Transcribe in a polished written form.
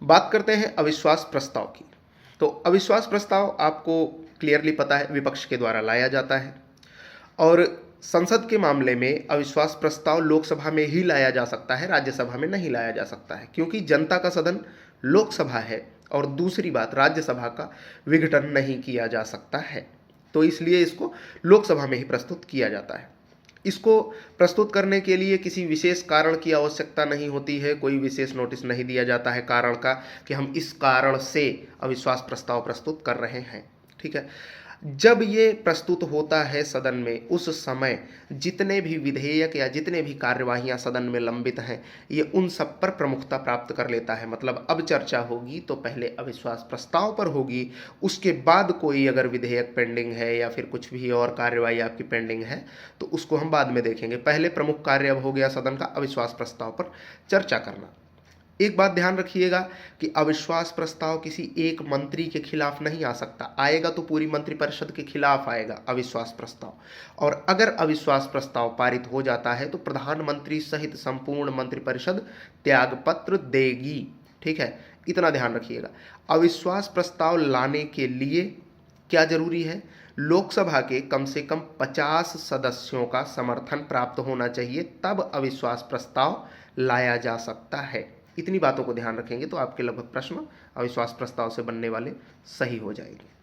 बात करते हैं अविश्वास प्रस्ताव की। तो अविश्वास प्रस्ताव आपको क्लियरली पता है विपक्ष के द्वारा लाया जाता है और संसद के मामले में अविश्वास प्रस्ताव लोकसभा में ही लाया जा सकता है, राज्यसभा में नहीं लाया जा सकता है, क्योंकि जनता का सदन लोकसभा है और दूसरी बात राज्यसभा का विघटन नहीं किया जा सकता है। तो इसलिए इसको लोकसभा में ही प्रस्तुत किया जाता है। इसको प्रस्तुत करने के लिए किसी विशेष कारण की आवश्यकता नहीं होती है, कोई विशेष नोटिस नहीं दिया जाता है कारण का कि हम इस कारण से अविश्वास प्रस्ताव प्रस्तुत कर रहे हैं। ठीक है, जब ये प्रस्तुत होता है सदन में, उस समय जितने भी विधेयक या जितने भी कार्यवाहियां सदन में लंबित हैं, ये उन सब पर प्रमुखता प्राप्त कर लेता है। मतलब अब चर्चा होगी तो पहले अविश्वास प्रस्ताव पर होगी, उसके बाद कोई अगर विधेयक पेंडिंग है या फिर कुछ भी और कार्यवाही आपकी पेंडिंग है तो उसको हम बाद में देखेंगे। पहले प्रमुख कार्य अब हो गया सदन का अविश्वास प्रस्ताव पर चर्चा करना। एक बात ध्यान रखिएगा कि अविश्वास प्रस्ताव किसी एक मंत्री के खिलाफ नहीं आ सकता, आएगा तो पूरी मंत्रिपरिषद के खिलाफ आएगा अविश्वास प्रस्ताव। और अगर अविश्वास प्रस्ताव पारित हो जाता है तो प्रधानमंत्री सहित संपूर्ण मंत्रिपरिषद त्यागपत्र देगी। ठीक है, इतना ध्यान रखिएगा। अविश्वास प्रस्ताव लाने के लिए क्या जरूरी है? लोकसभा के कम से कम 50 सदस्यों का समर्थन प्राप्त होना चाहिए, तब अविश्वास प्रस्ताव लाया जा सकता है। इतनी बातों को ध्यान रखेंगे तो आपके लगभग प्रश्न अविश्वास प्रस्ताव से बनने वाले सही हो जाएंगे।